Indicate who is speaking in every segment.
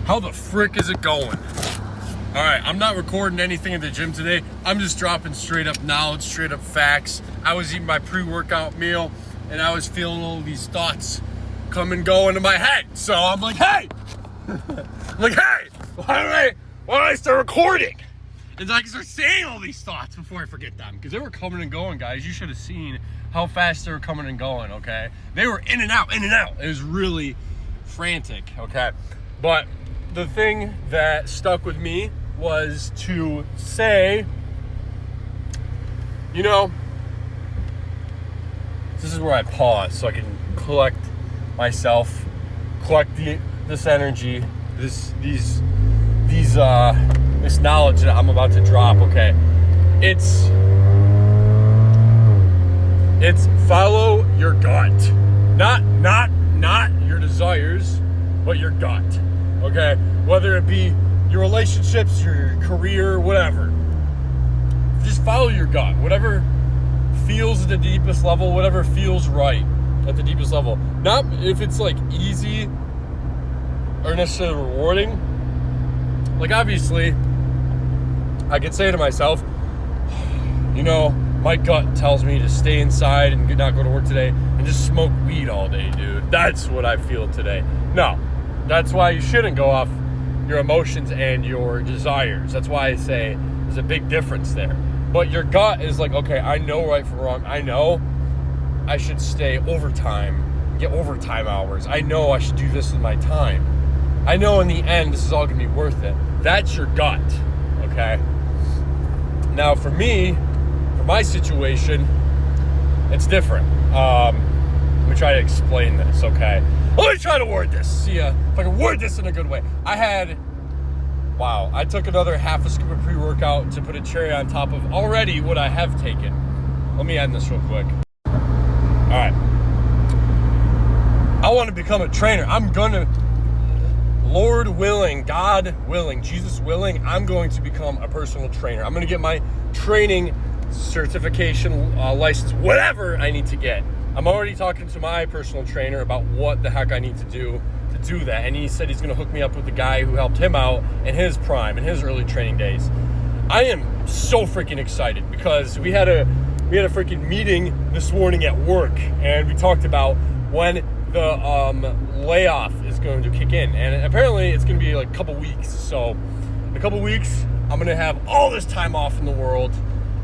Speaker 1: How the frick is it going? All right, I'm not recording anything at the gym today. I'm just dropping straight up knowledge, straight up facts. I was eating my pre-workout meal and I was feeling all these thoughts come and go into my head. So I'm like, hey, why don't I start recording? And I can start saying all these thoughts before I forget them, because they were coming and going, guys. You should have seen how fast they were coming and going, okay? They were in and out. It was really frantic, okay? But the thing that stuck with me was to say, you know, this is where I pause so I can collect myself, collect this energy, this knowledge that I'm about to drop, okay? It's follow your gut. Not your desires, but your gut, okay? Whether it be your relationships, your career, whatever. Just follow your gut. Whatever feels at the deepest level, whatever feels right at the deepest level. Not if it's like easy or necessarily rewarding. Like obviously, I could say to myself, you know, my gut tells me to stay inside and not go to work today and just smoke weed all day, dude. That's what I feel today. No, that's why you shouldn't go off your emotions and your desires. That's why I say there's a big difference there. But your gut is like, okay, I know right from wrong. I know I should stay overtime, get overtime hours. I know I should do this with my time. I know in the end this is all gonna be worth it. That's your gut, okay? Now for me, for my situation, it's different. Let me try to explain this, okay? Let me try to word this. See if I can word this in a good way. I took another half a scoop of pre-workout to put a cherry on top of already what I have taken. Let me end this real quick. All right. I want to become a trainer. Lord willing, God willing, Jesus willing, I'm going to become a personal trainer. I'm going to get my training certification, license, whatever I need to get. I'm already talking to my personal trainer about what the heck I need to do that. And he said he's going to hook me up with the guy who helped him out in his prime, in his early training days. I am so freaking excited because we had a freaking meeting this morning at work, and we talked about when the layoff is going to kick in. And apparently it's going to be like a couple weeks. So in a couple weeks, I'm going to have all this time off in the world,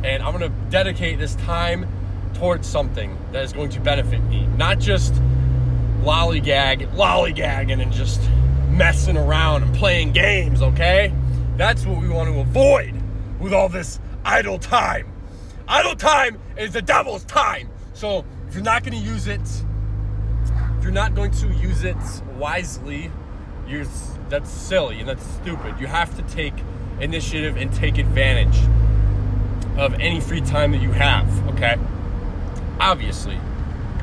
Speaker 1: and I'm going to dedicate this time towards something that is going to benefit me, not just lollygagging and just messing around and playing games, okay? That's what we want to avoid with all this idle time. Idle time is the devil's time. So if you're not going to use it, wisely, that's silly and that's stupid. You have to take initiative and take advantage of any free time that you have, okay? Obviously,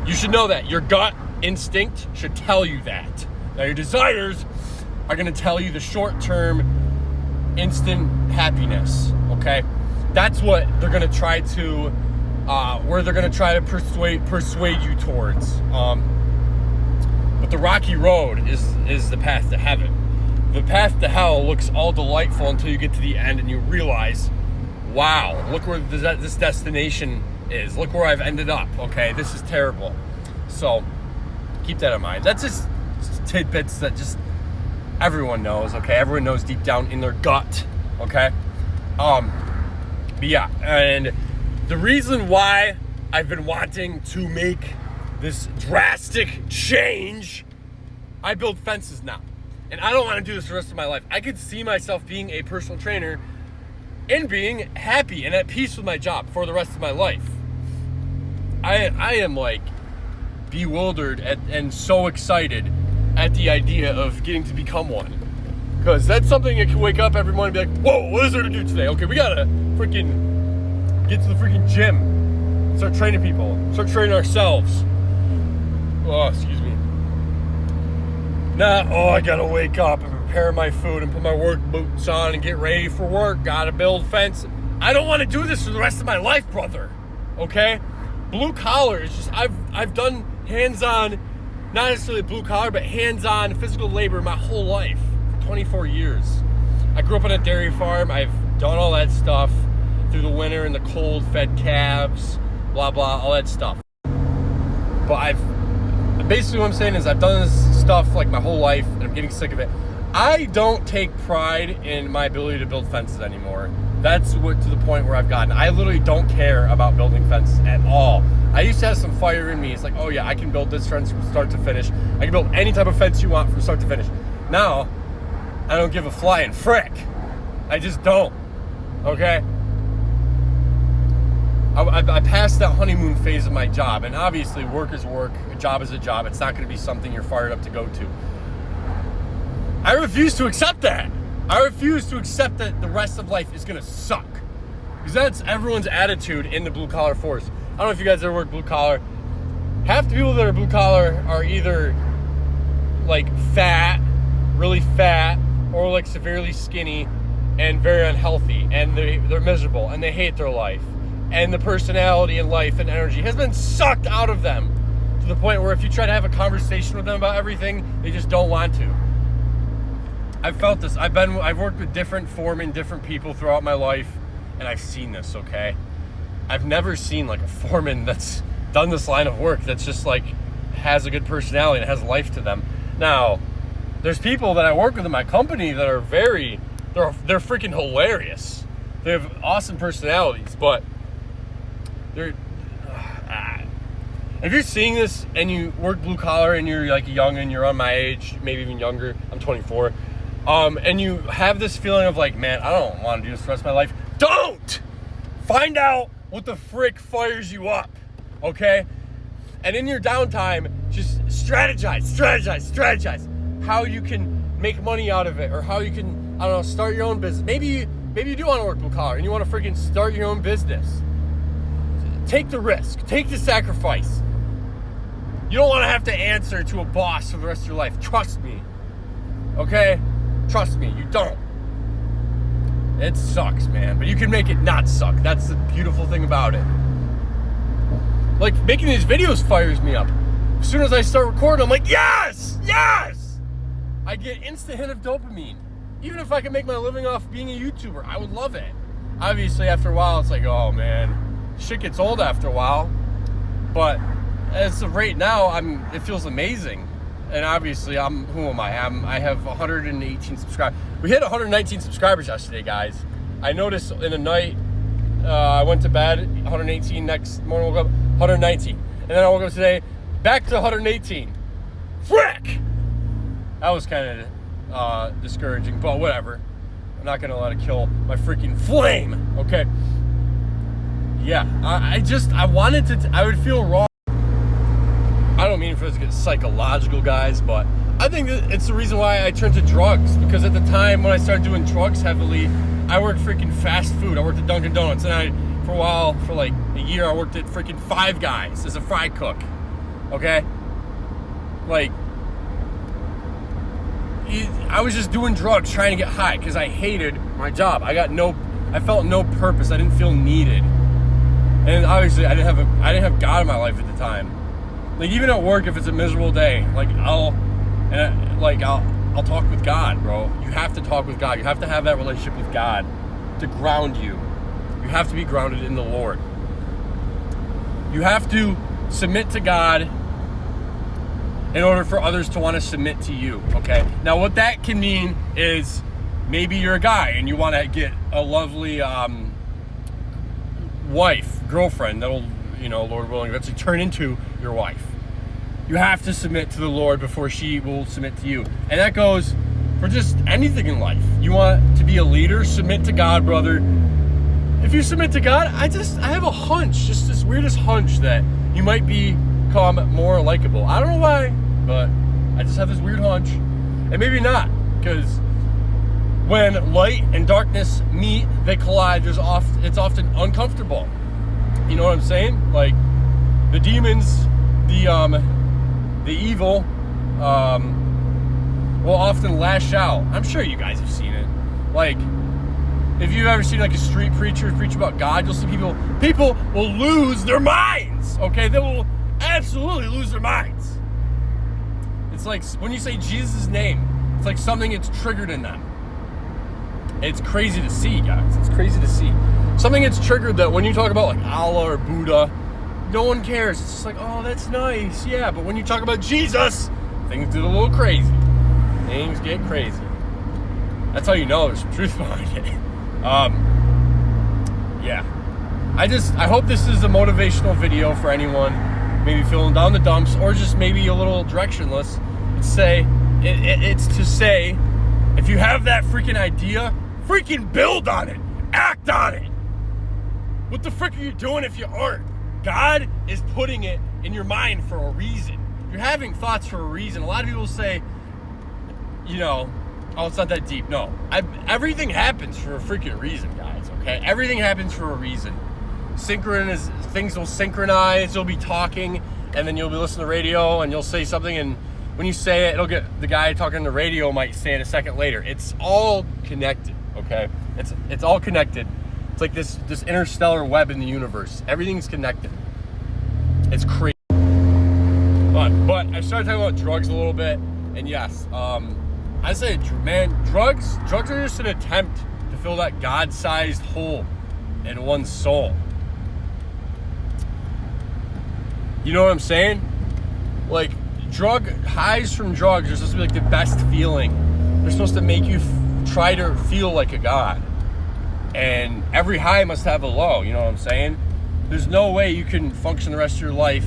Speaker 1: you should know that. Your gut instinct should tell you that. Now, your desires are going to tell you the short-term instant happiness, okay? That's what they're going to try to, persuade you towards. But the rocky road is the path to heaven. The path to hell looks all delightful until you get to the end and you realize, wow, look where this destination is. Look where I've ended up, okay? This is terrible. So keep that in mind. That's just tidbits that just everyone knows, okay? Everyone knows deep down in their gut, okay? But yeah, and the reason why I've been wanting to make this drastic change, I build fences now. And I don't want to do this the rest of my life. I could see myself being a personal trainer and being happy and at peace with my job for the rest of my life. I am like bewildered and so excited at the idea of getting to become one. Because that's something that can wake up every morning and be like, whoa, what is there to do today? Okay, we gotta freaking get to the freaking gym. Start training people. Start training ourselves. Oh, excuse me. I gotta wake up and prepare my food and put my work boots on and get ready for work. Gotta build fence. I don't want to do this for the rest of my life, brother. Okay? Blue collar is just, I've done hands-on, not necessarily blue collar, but hands-on physical labor my whole life. For 24 years. I grew up on a dairy farm. I've done all that stuff through the winter in the cold, fed calves, blah, blah, all that stuff. But basically what I'm saying is I've done this stuff like my whole life, and I'm getting sick of it. I don't take pride in my ability to build fences anymore. That's what, to the point where I've gotten. I literally don't care about building fences at all. I used to have some fire in me. It's like, oh yeah, I can build this fence from start to finish. I can build any type of fence you want from start to finish. Now, I don't give a flying frick. I just don't. Okay? I passed that honeymoon phase of my job, and obviously work is work, a job is a job. It's not going to be something you're fired up to go to. I refuse to accept that. I refuse to accept that the rest of life is going to suck. Because that's everyone's attitude in the blue collar force. I don't know if you guys ever work blue collar. Half the people that are blue collar are either like fat, really fat, or like severely skinny and very unhealthy, and they're miserable and they hate their life, and the personality and life and energy has been sucked out of them to the point where if you try to have a conversation with them about everything, they just don't want to. I've felt this. I've worked with different foremen, different people throughout my life, and I've seen this, okay? I've never seen like a foreman that's done this line of work that's just like has a good personality and has life to them. Now, there's people that I work with in my company that are they're freaking hilarious. They have awesome personalities, but they're if you're seeing this and you work blue collar and you're like young and you're on my age, maybe even younger, I'm 24, and you have this feeling of like, man, I don't want to do this the rest of my life. Don't! Find out what the frick fires you up, okay? And in your downtime, just strategize how you can make money out of it, or how you can, I don't know, start your own business. Maybe you do want to work blue collar and you want to freaking start your own business. Take the risk, take the sacrifice. You don't want to have to answer to a boss for the rest of your life. Trust me, okay? Trust me, you don't. It sucks, man, but you can make it not suck. That's the beautiful thing about it. Like, making these videos fires me up. As soon as I start recording, I'm like, yes! I get instant hit of dopamine. Even if I can make my living off being a YouTuber, I would love it. Obviously, after a while, it's like, oh, man, shit gets old after a while. But as of right now, it feels amazing. And obviously, who am I? I have 118 subscribers. We hit 119 subscribers yesterday, guys. I noticed in the night, I went to bed, 118. Next morning, woke up, 119. And then I woke up today, back to 118. Frick! That was kind of discouraging, but whatever. I'm not going to let it kill my freaking flame, okay? Yeah, I would feel wrong. I don't mean for this to get psychological, guys, but I think that it's the reason why I turned to drugs. Because at the time when I started doing drugs heavily, I worked freaking fast food. I worked at Dunkin' Donuts, and for a while, for like a year, I worked at freaking Five Guys as a fry cook. Okay? Like, I was just doing drugs, trying to get high, because I hated my job. I felt no purpose. I didn't feel needed. And obviously, I didn't have God in my life at the time. Like, even at work, if it's a miserable day, like I'll talk with God, bro. You have to talk with God. You have to have that relationship with God to ground you. You have to be grounded in the Lord. You have to submit to God in order for others to want to submit to you, okay? Now, what that can mean is maybe you're a guy and you want to get a lovely girlfriend that'll, Lord willing, eventually turn into your wife. You have to submit to the Lord before she will submit to you. And that goes for just anything in life. You want to be a leader, submit to God, brother. If you submit to God, I have a hunch, just this weirdest hunch that you might become more likable. I don't know why, but I just have this weird hunch. And maybe not, because when light and darkness meet, they collide. It's often uncomfortable. You know what I'm saying? Like, the demons, the evil, will often lash out. I'm sure you guys have seen it. Like, if you've ever seen like a street preacher preach about God, you'll see people will lose their minds. Okay, they will absolutely lose their minds. It's like when you say Jesus' name, It's like something gets triggered in them. It's crazy to see, guys. It's crazy to see. Something gets triggered that when you talk about like Allah or Buddha, no one cares. It's just like, oh, that's nice. Yeah, but when you talk about Jesus, things get a little crazy. Things get crazy. That's how you know there's some truth behind it. Yeah. I hope this is a motivational video for anyone maybe feeling down the dumps or just maybe a little directionless. It's to say, if you have that freaking idea, freaking build on it. Act on it. What the frick are you doing if you aren't? God is putting it in your mind for a reason. You're having thoughts for a reason. A lot of people say, you know, oh, it's not that deep. No. Everything happens for a freaking reason, guys, okay? Everything happens for a reason. Things will synchronize. You'll be talking, and then you'll be listening to radio, and you'll say something, and when you say it, it'll get the guy talking on the radio might say it a second later. It's all connected, okay? It's all connected. It's like this interstellar web in the universe. Everything's connected. It's crazy. But I started talking about drugs a little bit, and yes, I say, man, drugs are just an attempt to fill that God-sized hole in one's soul. You know what I'm saying? Like, highs from drugs are supposed to be like the best feeling. They're supposed to make you try to feel like a god. And every high must have a low, you know what I'm saying? There's no way you can function the rest of your life.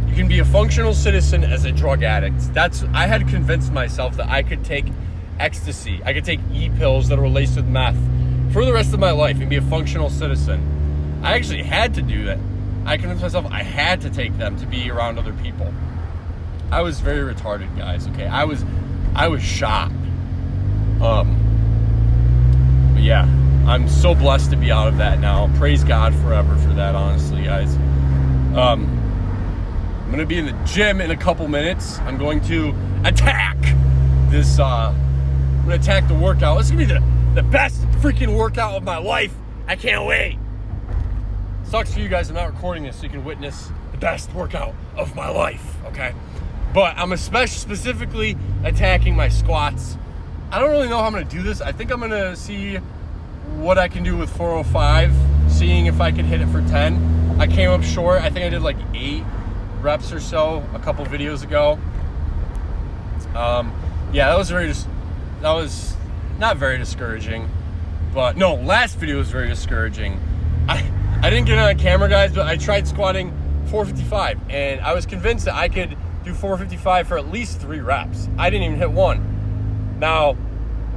Speaker 1: You can be a functional citizen as a drug addict. I had convinced myself that I could take ecstasy. I could take e-pills that were laced with meth for the rest of my life and be a functional citizen. I actually had to do that. I convinced myself I had to take them to be around other people. I was very retarded, guys, okay? I was shocked. But yeah, I'm so blessed to be out of that now. Praise God forever for that, honestly, guys. I'm going to be in the gym in a couple minutes. I'm going to attack this, I'm going to attack the workout. This is going to be the best freaking workout of my life. I can't wait. Sucks for you guys I'm not recording this so you can witness the best workout of my life, okay? But I'm specifically attacking my squats. I don't really know how I'm going to do this. I think I'm going to see what I can do with 405, seeing if I can hit it for 10. I came up short. I think I did like 8 reps or so a couple videos ago. Yeah, that was not very discouraging. But no, last video was very discouraging. I didn't get it on camera, guys, but I tried squatting 455, and I was convinced that I could do 455 for at least 3 reps. I didn't even hit 1. Now,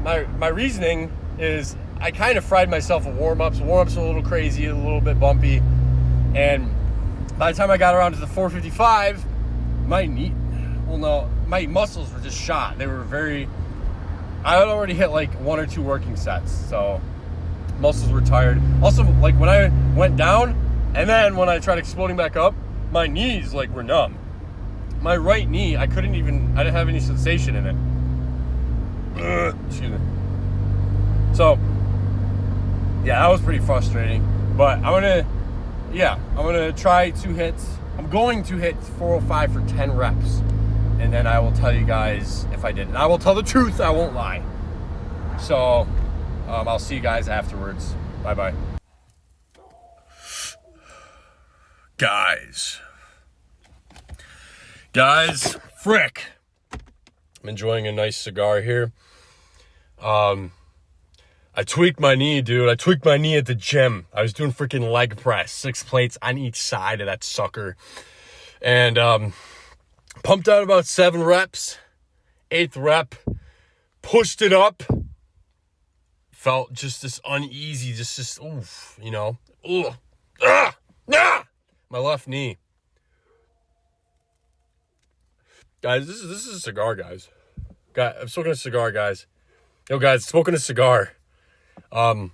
Speaker 1: my reasoning is I kind of fried myself with warm-ups. Warm-ups were a little crazy, a little bit bumpy, and by the time I got around to the 455, my muscles were just shot. They were I had already hit like 1 or 2 working sets, so muscles were tired. Also, like when I went down, and then when I tried exploding back up, my knees like were numb. My right knee, I didn't have any sensation in it. Excuse me. So, yeah, that was pretty frustrating. But I'm going to hit 405 for 10 reps. And then I will tell you guys if I did. And I will tell the truth, I won't lie. So, I'll see you guys afterwards. Bye-bye. Guys, frick. I'm enjoying a nice cigar here. I tweaked my knee, dude. I tweaked my knee at the gym. I was doing freaking leg press, 6 plates on each side of that sucker. And pumped out about 7 reps. 8th rep, pushed it up. Felt just this uneasy, just oof, you know. Ooh. My left knee. Guys, this is a cigar, guys. I'm smoking a cigar, guys. Yo, guys, smoking a cigar. And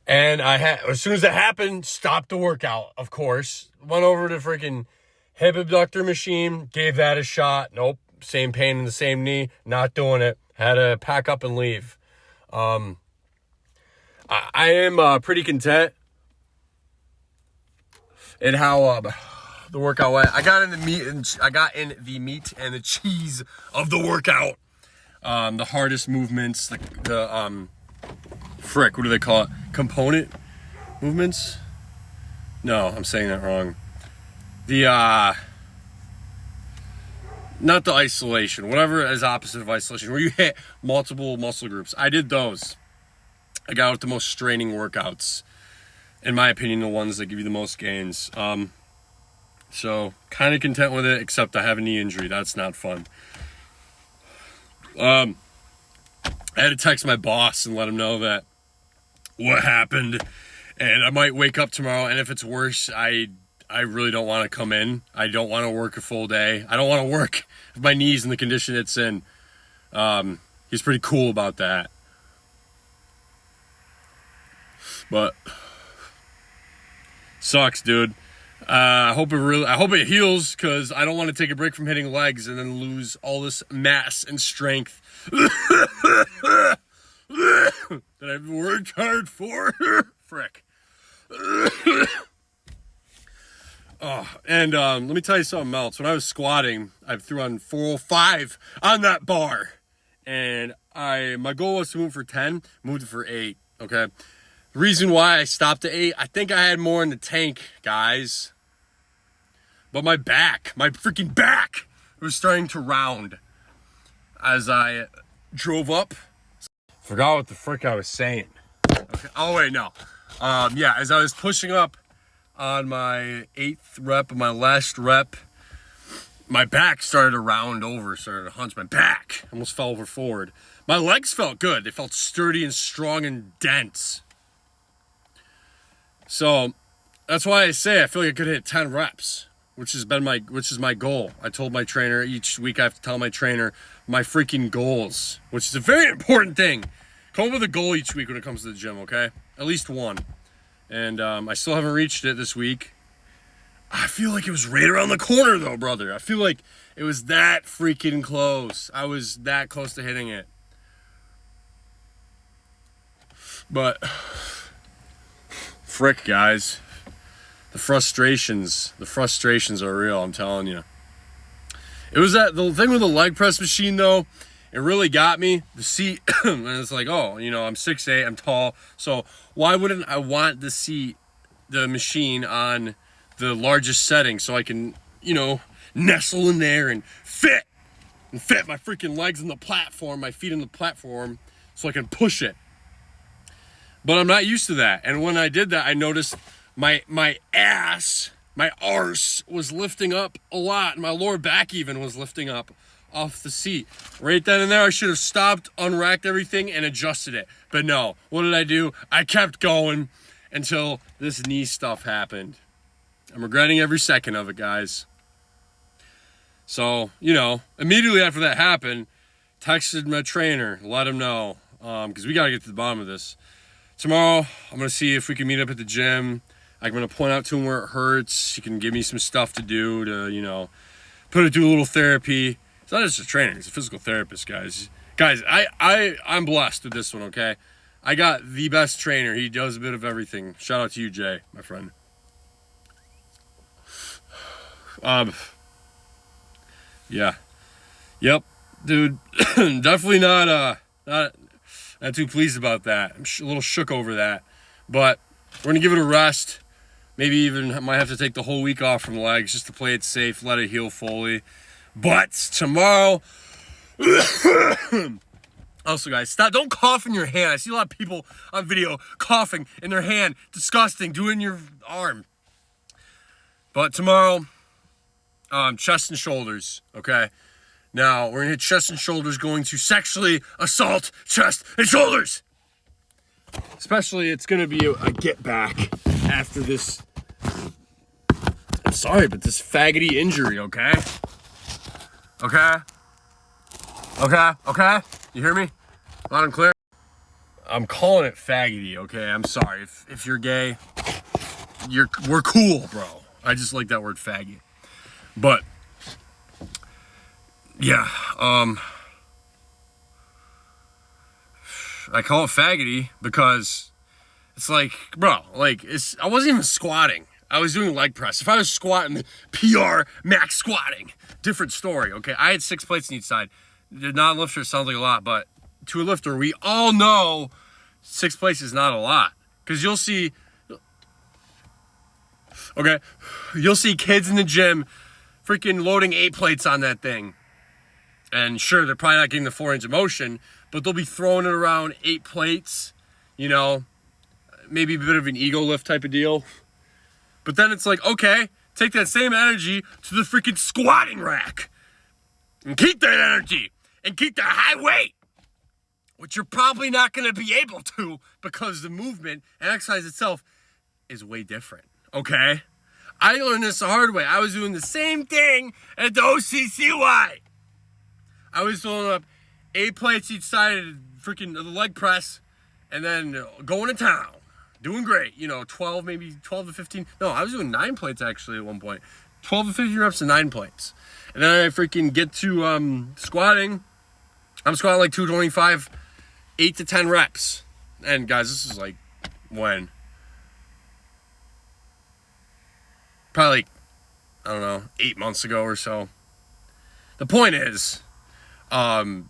Speaker 1: as soon as it happened, stopped the workout, of course. Went over to freaking hip abductor machine, gave that a shot. Nope, same pain in the same knee, not doing it. Had to pack up and leave. I am pretty content in how the workout went. I got in the meat and the cheese of the workout. The hardest movements, the frick, what do they call it? Component movements? No, I'm saying that wrong. The not the isolation, whatever is opposite of isolation, where you hit multiple muscle groups. I did those. I got with the most straining workouts, in my opinion, the ones that give you the most gains. So kind of content with it, except I have a knee injury. That's not fun. I had to text my boss and let him know that what happened, and I might wake up tomorrow, and if it's worse, I really don't want to come in. I don't want to work a full day. I don't want to work with my knees in the condition it's in. He's pretty cool about that. But sucks, dude. I hope it heals, because I don't want to take a break from hitting legs and then lose all this mass and strength that I've worked hard for. Frick. Oh, and let me tell you something else. When I was squatting, I threw on 405 on that bar, and my goal was to move for 10, moved it for 8. Okay. The reason why I stopped at 8, I think I had more in the tank, guys. But my freaking back was starting to round as I drove up. Forgot what the frick I was saying. Okay. Oh wait, no. Yeah, as I was pushing up on my 8th rep of my last rep, my back started to round over, started to hunch my back. Almost fell over forward. My legs felt good. They felt sturdy and strong and dense. So that's why I say I feel like I could hit 10 reps, which is my goal. I told my trainer each week I have to tell my trainer my freaking goals, which is a very important thing. Come up with a goal each week when it comes to the gym, okay? At least one. And I still haven't reached it this week. I feel like it was right around the corner, though, brother. I feel like it was that freaking close. I was that close to hitting it. But frick, guys. The frustrations are real, I'm telling you. It was the thing with the leg press machine, though. It really got me. The seat, and it's like, oh, I'm 6'8", I'm tall. So why wouldn't I want the machine on the largest setting so I can, nestle in there and fit my freaking legs in the platform, my feet in the platform, so I can push it. But I'm not used to that. And when I did that, I noticed my ass, my arse was lifting up a lot. And my lower back even was lifting up off the seat. Right then and there, I should have stopped, unracked everything, and adjusted it. But no, what did I do? I kept going until this knee stuff happened. I'm regretting every second of it, guys. So, immediately after that happened, texted my trainer, let him know, because we got to get to the bottom of this. Tomorrow, I'm going to see if we can meet up at the gym. I'm going to point out to him where it hurts. He can give me some stuff to do to, do a little therapy. It's not just a trainer, he's a physical therapist, guys. Guys, I'm blessed with this one, okay? I got the best trainer. He does a bit of everything. Shout out to you, Jay, my friend. Yeah. Yep, dude. Definitely not too pleased about that. I'm a little shook over that. But we're going to give it a rest. Maybe even might have to take the whole week off from the legs just to play it safe, let it heal fully. But tomorrow... Also, guys, don't cough in your hand. I see a lot of people on video coughing in their hand. Disgusting. Do it in your arm. But tomorrow, chest and shoulders, okay? Now, we're going to hit chest and shoulders, going to sexually assault chest and shoulders. Especially, it's going to be a get back after this. I'm sorry, but this faggoty injury, okay? Okay? You hear me? Loud and clear? I'm calling it faggoty, okay? I'm sorry. If you're gay, we're cool, bro. I just like that word faggot. But, yeah, I call it faggoty because it's like, bro, I wasn't even squatting. I was doing leg press. If I was squatting, PR max squatting, different story, okay? I had 6 plates on each side. The non-lifter sounds like a lot, but to a lifter, we all know 6 plates is not a lot. Because you'll see, okay, you'll see kids in the gym freaking loading 8 plates on that thing. And sure, they're probably not getting the 4 range of motion, but they'll be throwing it around 8 plates, you know, maybe a bit of an ego lift type of deal. But then it's like, okay, take that same energy to the freaking squatting rack and keep that energy and keep that high weight, which you're probably not going to be able to because the movement and exercise itself is way different, okay? I learned this the hard way. I was doing the same thing at the OCCY. I was throwing up 8 plates each side of the freaking the leg press and then going to town. Doing great, 12, maybe 12 to 15. No, I was doing 9 plates actually at one point. 12 to 15 reps and 9 plates. And then I freaking get to squatting. I'm squatting like 225, 8 to 10 reps. And guys, this is like when? Probably, I don't know, 8 months ago or so. The point is, don't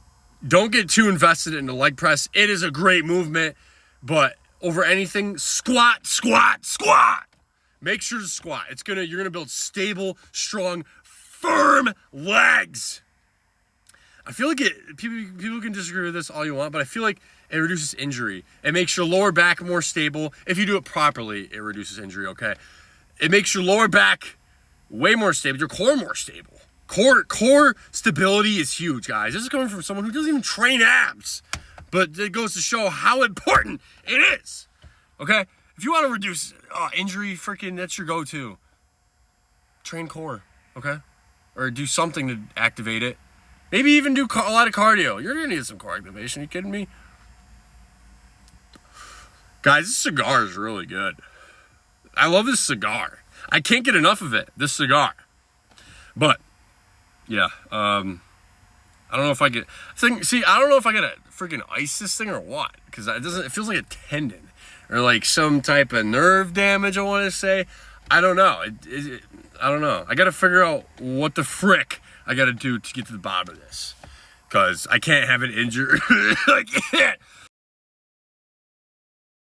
Speaker 1: get too invested in the leg press. It is a great movement, but over anything, squat. Make sure to squat. You're gonna build stable, strong, firm legs. I feel like people can disagree with this all you want, but I feel like it reduces injury. It makes your lower back more stable. If you do it properly, it reduces injury, okay? It makes your lower back way more stable, your core more stable. Core stability is huge, guys. This is coming from someone who doesn't even train abs. But it goes to show how important it is. Okay? If you want to reduce injury, freaking, that's your go-to. Train core, okay? Or do something to activate it. Maybe even do a lot of cardio. You're going to need some core activation. Are you kidding me? Guys, this cigar is really good. I love this cigar. I can't get enough of it, this cigar. But, yeah, I don't know if I get. I don't know if I gotta freaking ice this thing or what, because it feels like a tendon or like some type of nerve damage. I want to say, I don't know. I don't know. I gotta figure out what the frick I gotta do to get to the bottom of this, because I can't have it injured. I can't.